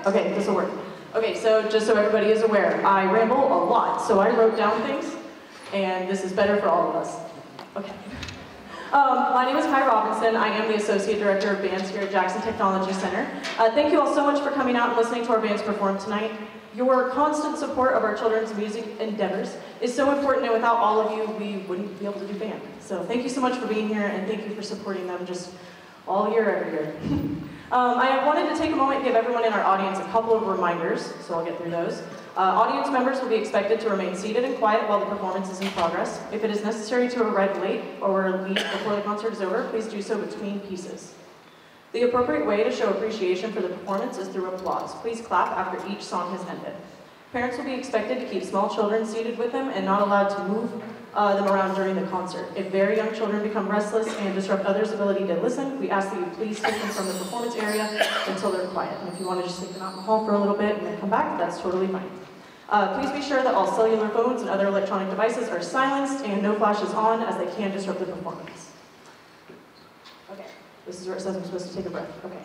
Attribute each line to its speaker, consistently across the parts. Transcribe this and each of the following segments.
Speaker 1: Okay, this will work. Okay, so just so everybody is aware, I ramble a lot, so I wrote down things, and this is better for all of us. Okay. My name is Kai Robinson. I am the Associate Director of Bands here at Jackson Technology Center. Thank you all so much for coming out and listening to our bands perform tonight. Your constant support of our children's music endeavors is so important, and without all of you, we wouldn't be able to do band. So thank you so much for being here, and thank you for supporting them just all year, every year. I wanted to take a moment and give everyone in our audience a couple of reminders, so I'll get through those. Audience members will be expected to remain seated and quiet while the performance is in progress. If it is necessary to arrive late or leave before the concert is over, please do so between pieces. The appropriate way to show appreciation for the performance is through applause. Please clap after each song has ended. Parents will be expected to keep small children seated with them and not allowed to move them around during the concert. If very young children become restless and disrupt others' ability to listen, we ask that you please take them from the performance area until they're quiet. And if you want to just take them out in the hall for a little bit and then come back, that's totally fine. Please be sure that all cellular phones and other electronic devices are silenced and no flashes on, as they can disrupt the performance. Okay, this is where it says I'm supposed to take a breath. Okay.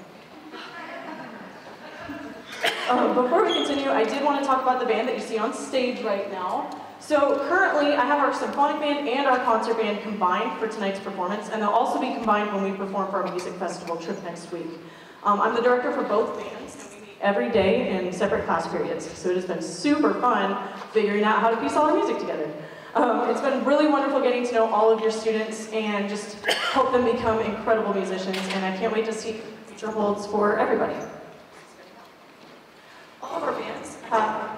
Speaker 1: Before we continue, I did want to talk about the band that you see on stage right now. So currently, I have our symphonic band and our concert band combined for tonight's performance, and they'll also be combined when we perform for our music festival trip next week. I'm the director for both bands, and we meet every day in separate class periods, so it has been super fun figuring out how to piece all our music together. It's been really wonderful getting to know all of your students and just help them become incredible musicians, and I can't wait to see what the future holds for everybody. All of our bands have...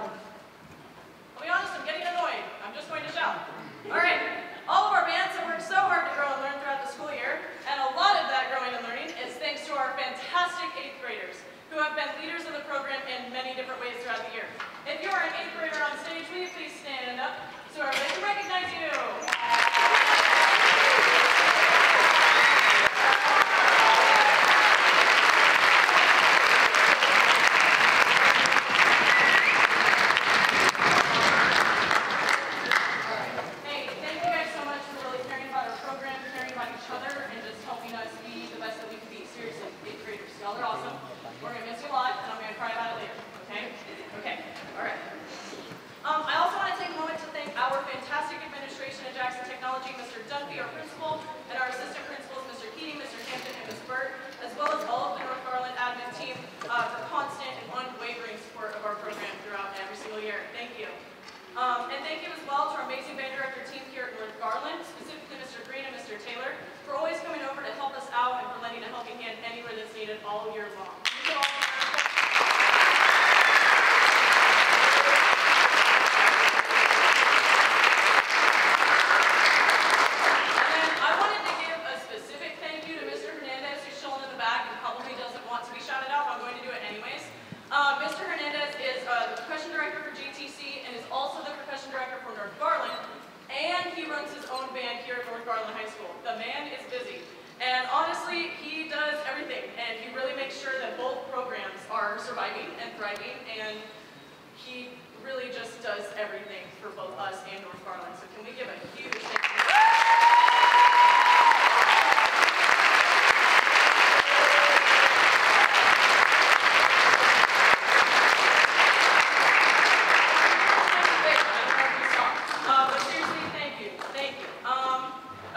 Speaker 2: I'll be honest, I'm getting annoyed. I'm just going to shout. All right, all of our bands have worked so hard to grow and learn throughout the school year, and a lot of that growing and learning is thanks to our fantastic 8th graders, who have been leaders of the program in many different ways throughout the year. If you are an 8th grader on stage, will you please stand up so everybody can recognize you? And thank you as well to our amazing band director team here at North Garland, specifically Mr. Green and Mr. Taylor, for always coming over to help us out and for lending a helping hand anywhere that's needed all year long. Surviving and thriving, and he really just does everything for both us and North Garland. So can we give a huge thank you? But seriously, thank you.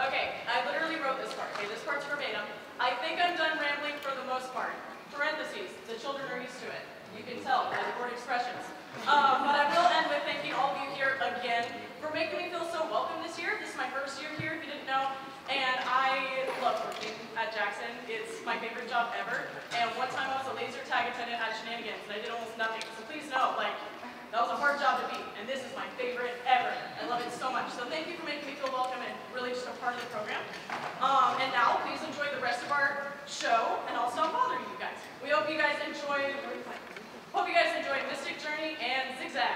Speaker 2: Okay, I literally wrote this part. Okay, this part's verbatim. I think I'm done rambling for the most part. Parentheses, the children are used to it. You can tell by the word expressions. But I will end with thanking all of you here again for making me feel so welcome this year. This is my first year here, if you didn't know, and I love working at Jackson. It's my favorite job ever. And one time I was a laser tag attendant at Shenanigans, and I did almost nothing. So please know, like, that was a hard job to beat, and this is my favorite ever. I love it so much. So thank you for making me feel welcome and really just a part of the program. And now, please enjoy the rest of our show, and I'll stop bothering you guys. We hope you guys enjoy, Mystic Journey and Zigzag.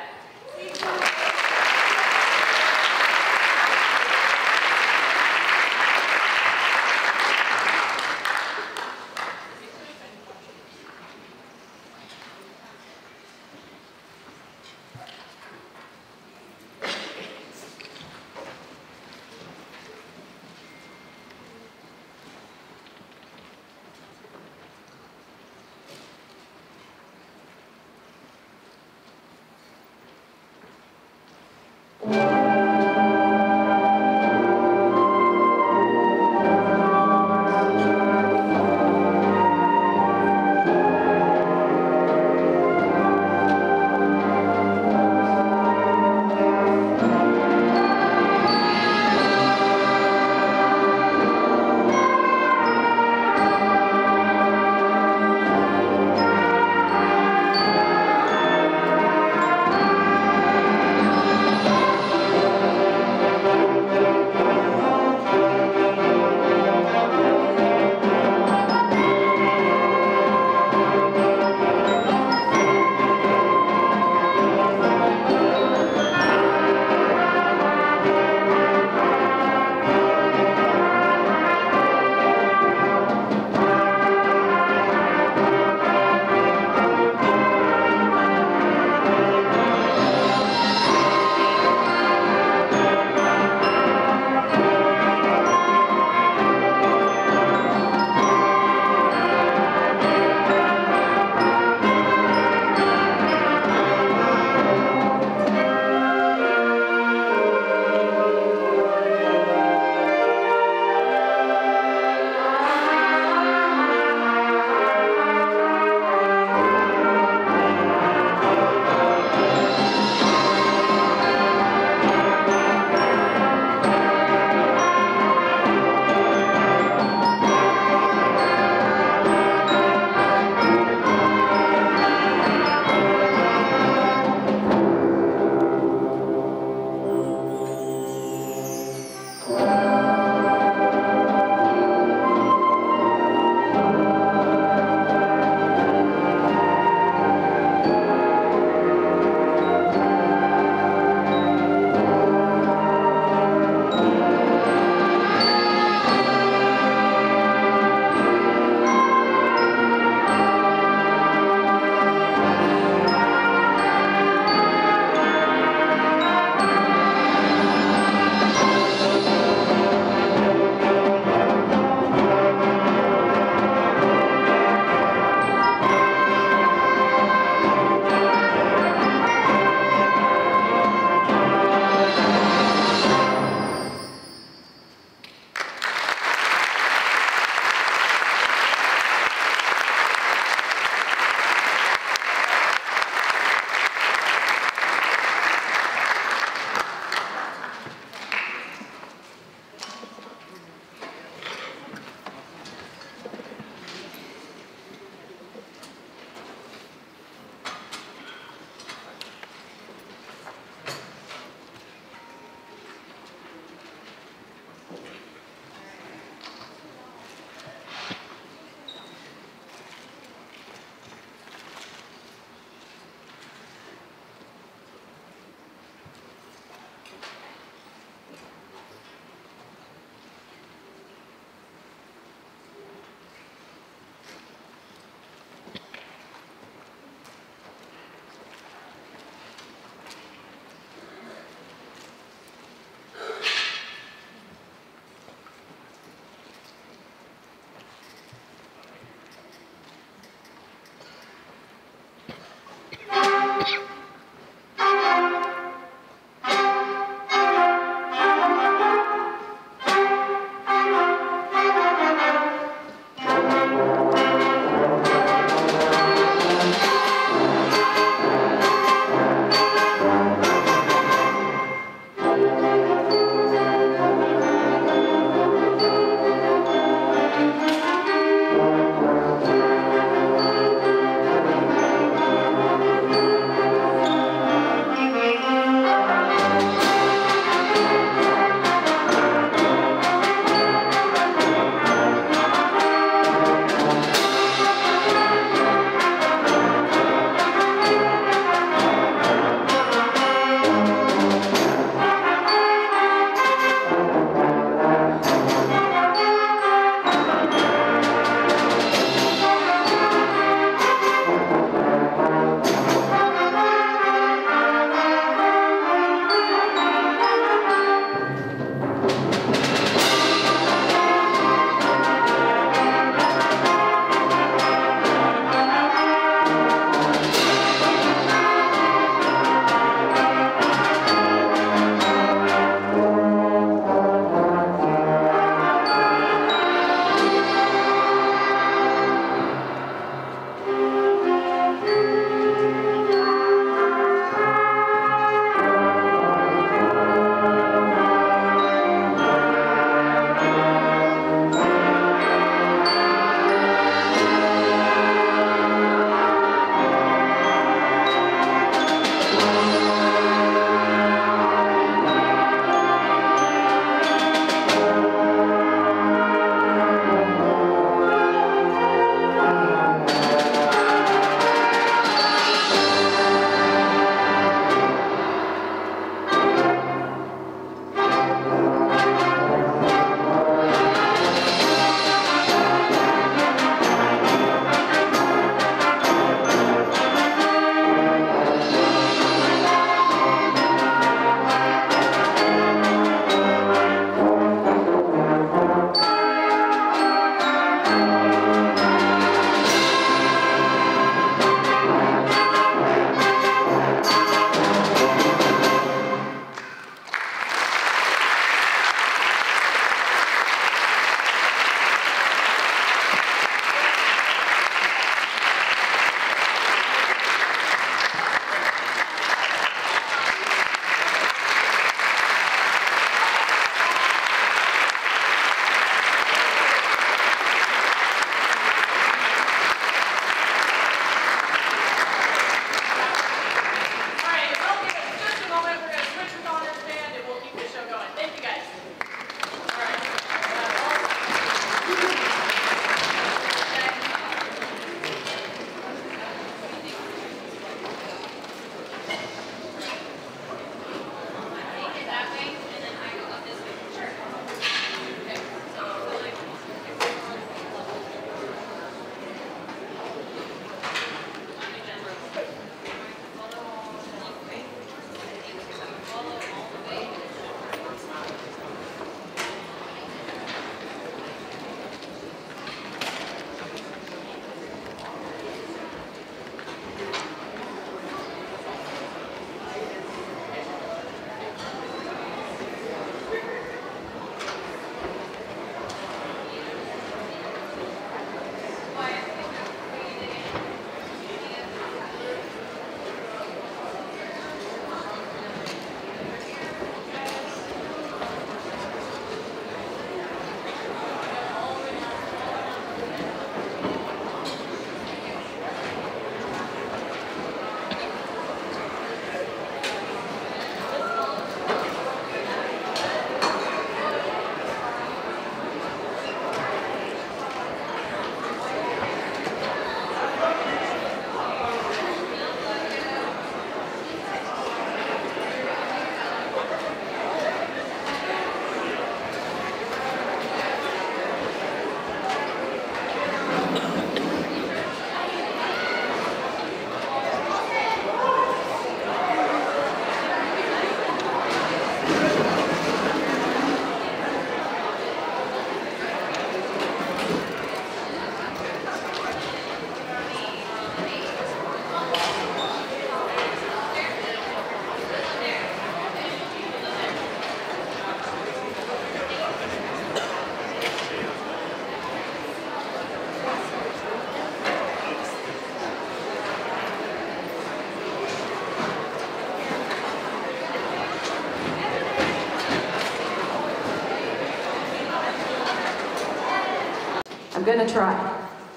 Speaker 1: I'm gonna try.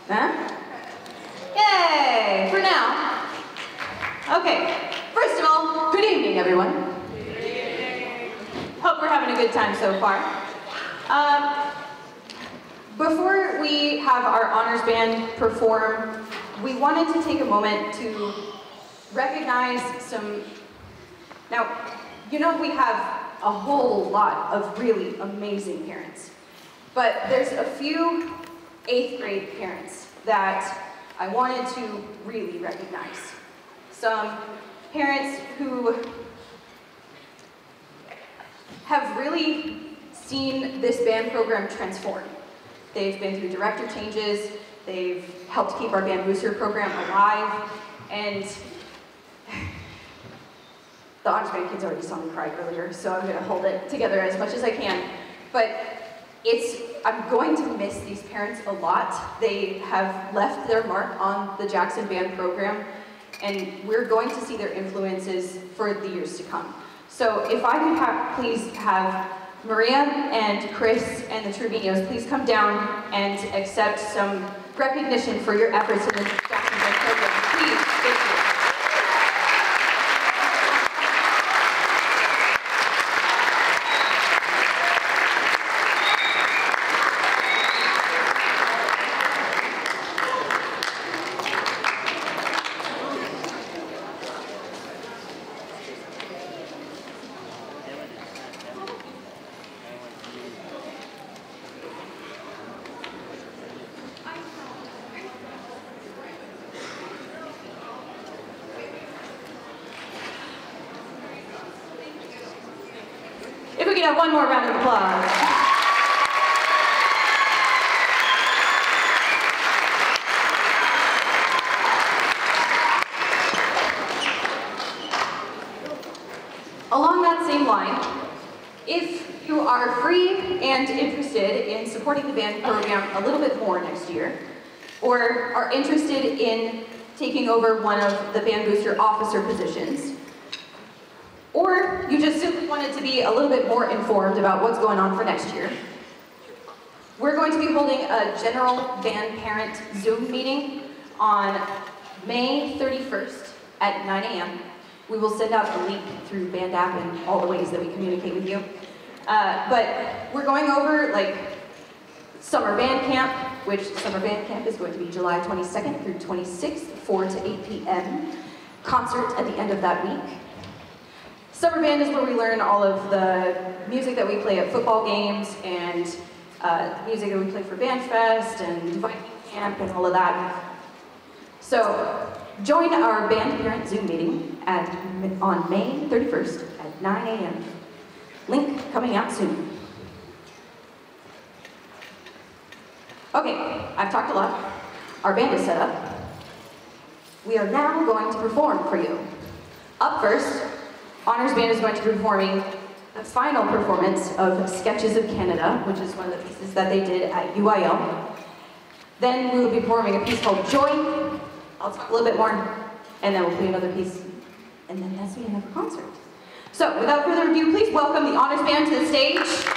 Speaker 1: Huh? Yay! For now. Okay. First of all, good evening, everyone. Hope we're having a good time so far. Before we have our honors band perform, we wanted to take a moment to recognize some. Now, you know we have a whole lot of really amazing parents, but there's a few 8th grade parents that I wanted to really recognize. Some parents who have really seen this band program transform. They've been through director changes, they've helped keep our band booster program alive, and the honors band kids already saw me cry earlier, so I'm gonna hold it together as much as I can. But I'm going to miss these parents a lot. They have left their mark on the Jackson Band program, and we're going to see their influences for the years to come. So if I could please have Maria and Chris and the Trevinios please come down and accept some recognition for your efforts in the Jackson Band program. Please, thank you. If we could have one more round of applause. Along that same line, if you are free and interested in supporting the band program a little bit more next year, or are interested in taking over one of the band booster officer positions, or you just simply wanted to be a little bit more informed about what's going on for next year, we're going to be holding a general band parent Zoom meeting on May 31st at 9 a.m. We will send out a link through Band app and all the ways that we communicate with you. But we're going over like summer band camp, which summer band camp is going to be July 22nd through 26th, 4 to 8 p.m. concert at the end of that week. Summer band is where we learn all of the music that we play at football games and music that we play for Band Fest and Viking Camp and all of that. So join our band parent Zoom meeting on May 31st at 9 a.m. Link coming out soon. Okay, I've talked a lot. Our band is set up. We are now going to perform for you. Up first, Honors Band is going to be performing the final performance of Sketches of Canada, which is one of the pieces that they did at UIL. Then we will be performing a piece called Joy. I'll talk a little bit more, and then we'll play another piece, and then that's the end of the concert. So, without further ado, please welcome the Honors Band to the stage.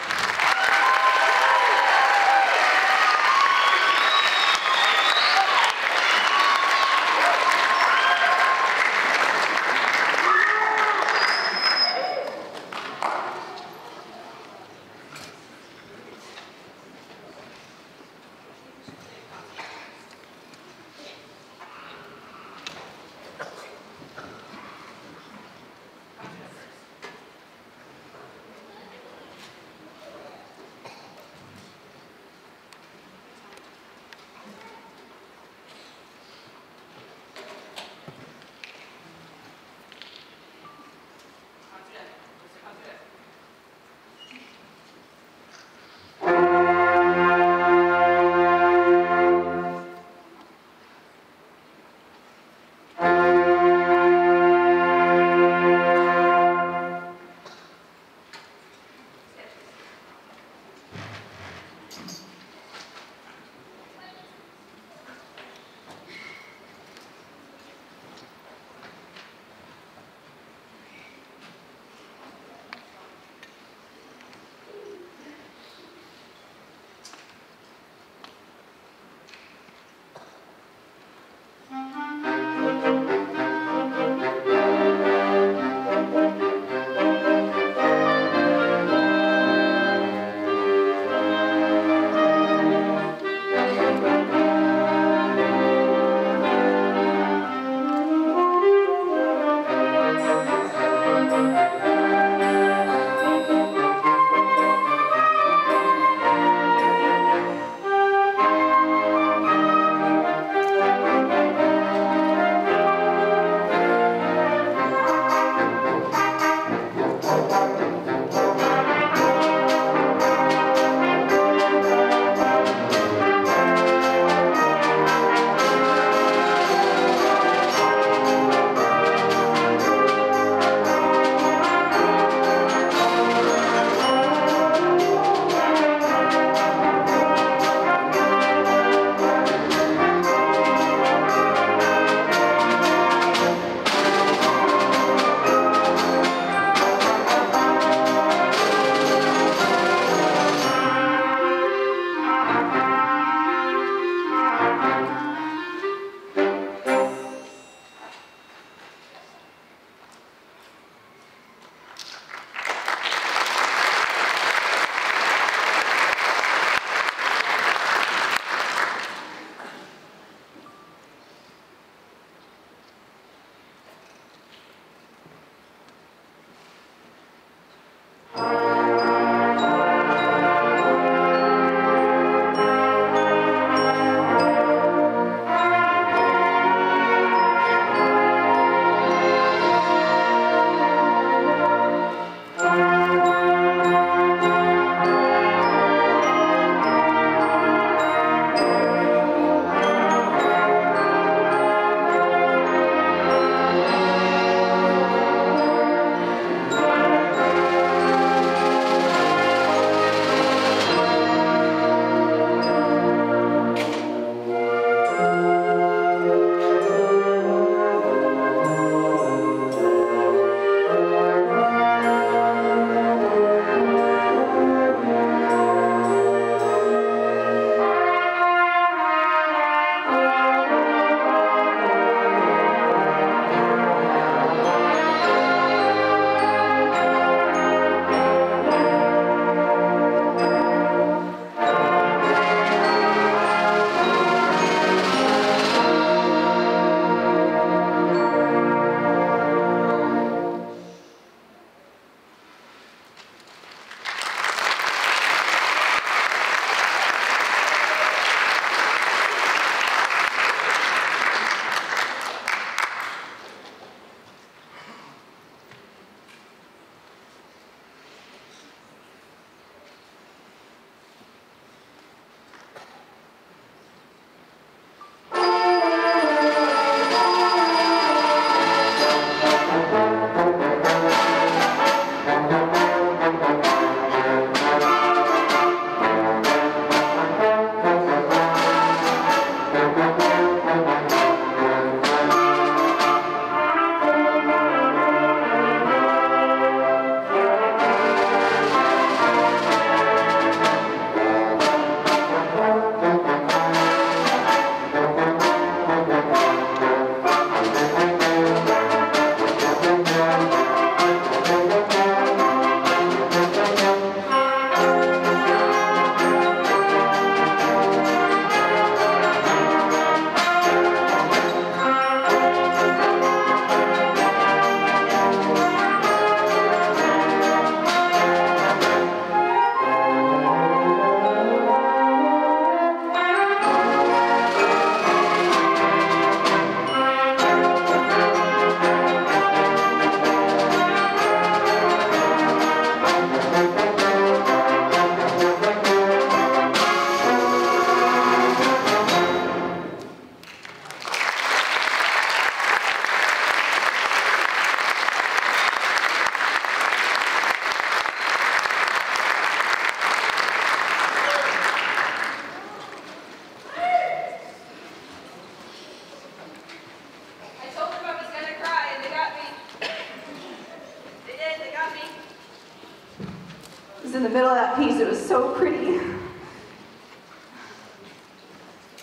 Speaker 3: was in the middle of that piece. It was so pretty.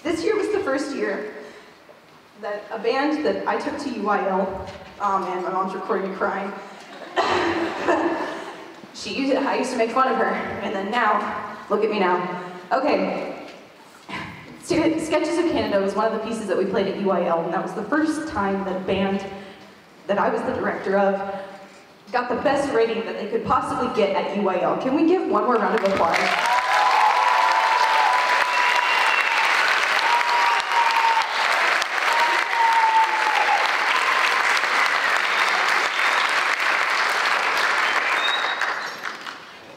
Speaker 3: This year was the first year that a band that I took to UIL, oh man, my mom's recording me crying. I used to make fun of her, and then now, look at me now. Okay, Sketches of Canada was one of the pieces that we played at UIL, and that was the first time that a band that I was the director of got the best rating that they could possibly get at UIL. Can we give one more round of applause?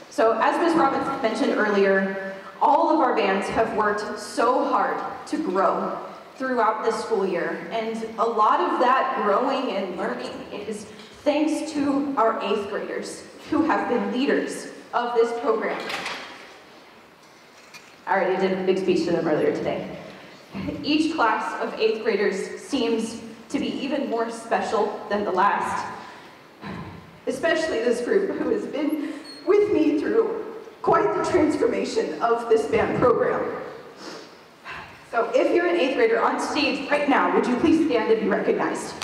Speaker 3: So as Ms. Robbins mentioned earlier, all of our bands have worked so hard to grow throughout this school year. And a lot of that growing and learning is thanks to our 8th graders who have been leaders of this program. I already did a big speech to them earlier today. Each class of 8th graders seems to be even more special than the last. Especially this group who has been with me through quite the transformation of this band program. So if you're an 8th grader on stage right now, would you please stand and be recognized?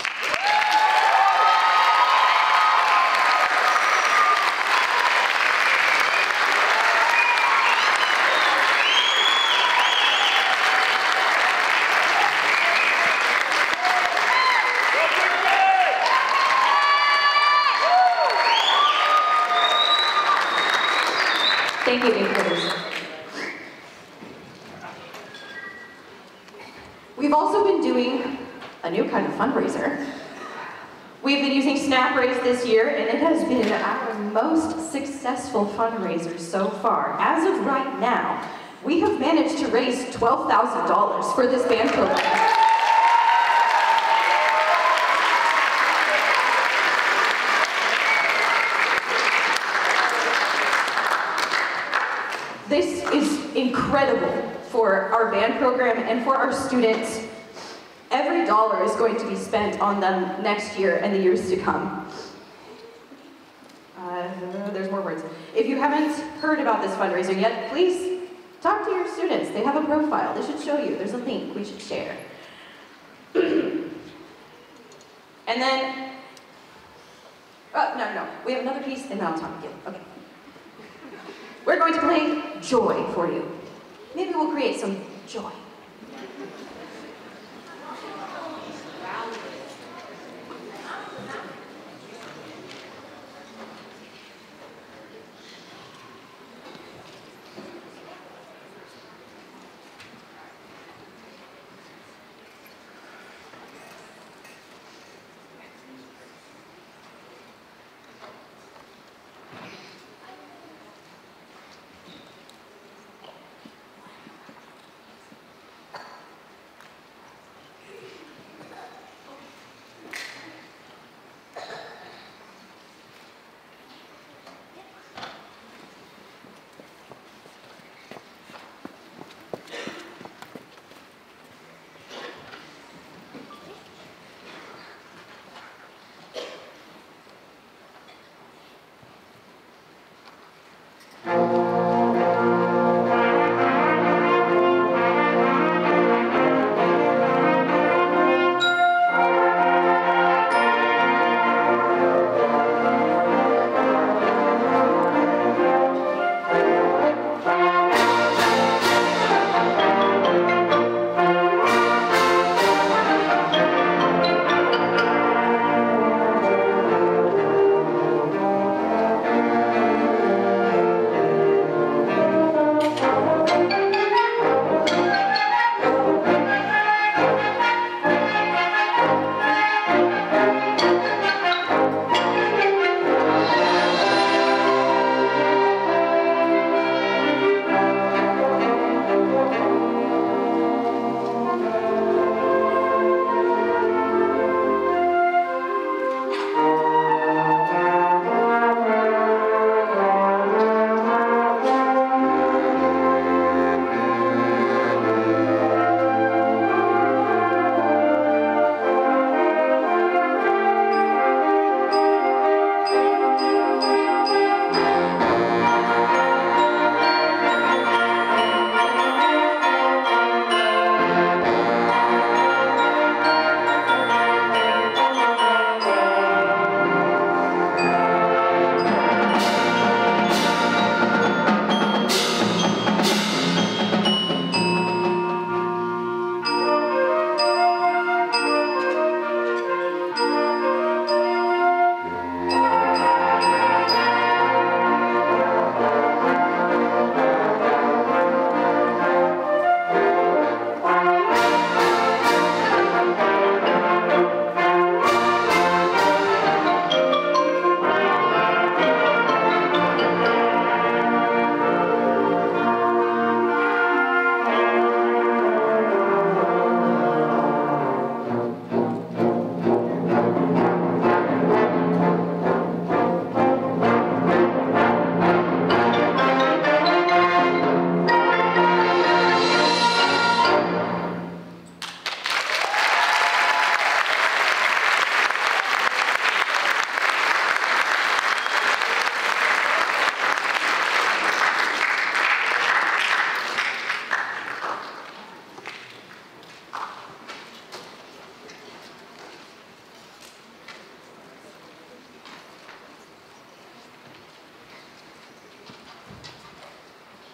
Speaker 3: Thank you, 8th graders. We've also been doing a new kind of fundraiser. We've been using SnapRaise this year, and it has been our most successful fundraiser so far. As of right now, we have managed to raise $12,000 for this band program. This is incredible for our band program and for our students. Every dollar is going to be spent on them next year and the years to come. There's more words. If you haven't heard about this fundraiser yet, please talk to your students. They have a profile. They should show you. There's a link we should share. And then, no. We have another piece and then I'll talk again. Okay. We're going to play Joy for you. Maybe we'll create some joy.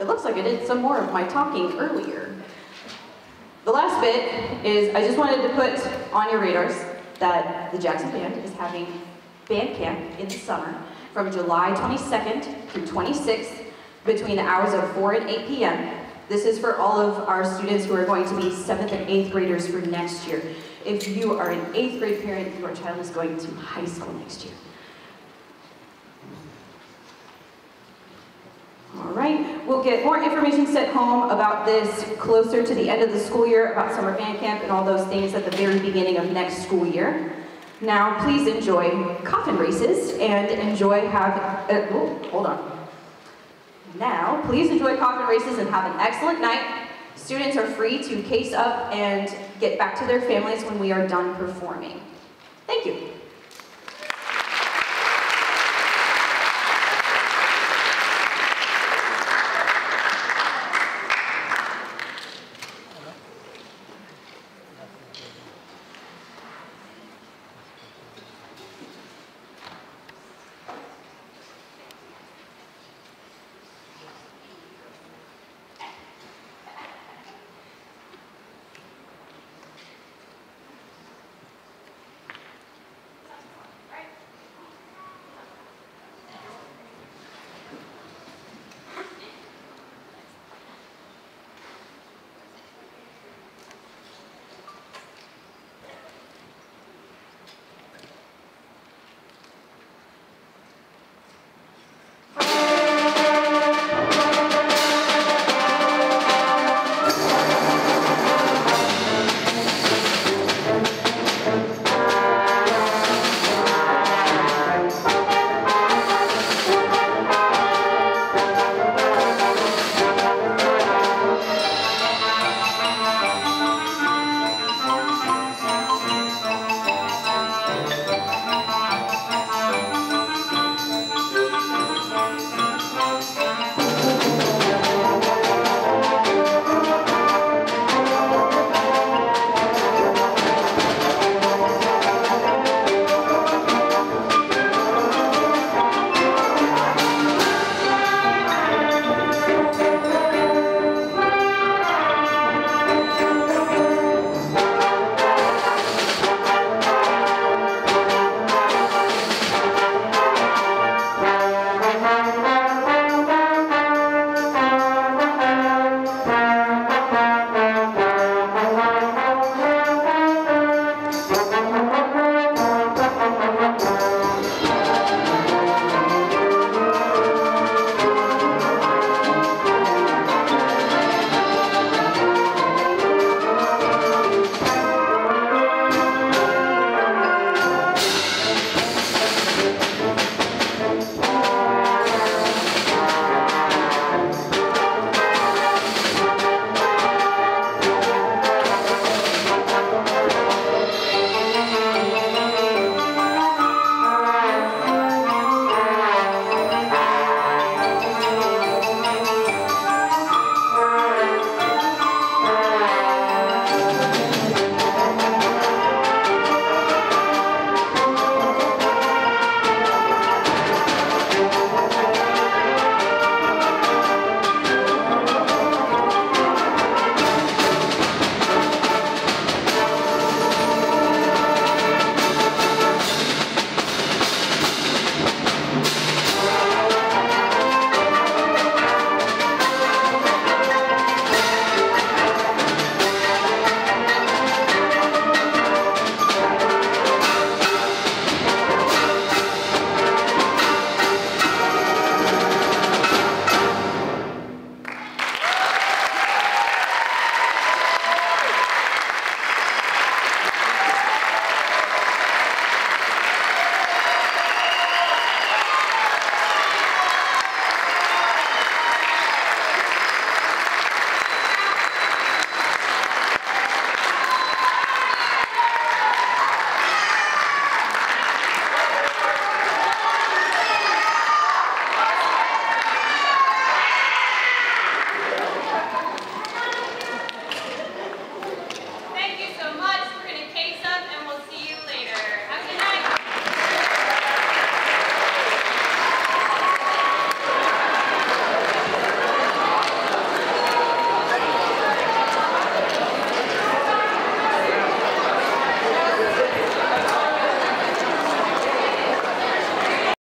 Speaker 3: it looks like I did some more of my talking earlier. The last bit is I just wanted to put on your radars that the Jackson Band is having band camp in the summer from July 22nd through 26th between the hours of 4 and 8 p.m. This is for all of our students who are going to be 7th and 8th graders for next year. If you are an 8th grade parent, your child is going to high school next year. All right, we'll get more information sent home about this closer to the end of the school year, about summer band camp and all those things at the very beginning of next school year. Now, please enjoy coffin races and enjoy hold on. Now, please enjoy coffin races and have an excellent night. Students are free to case up and get back to their families when we are done performing. Thank you.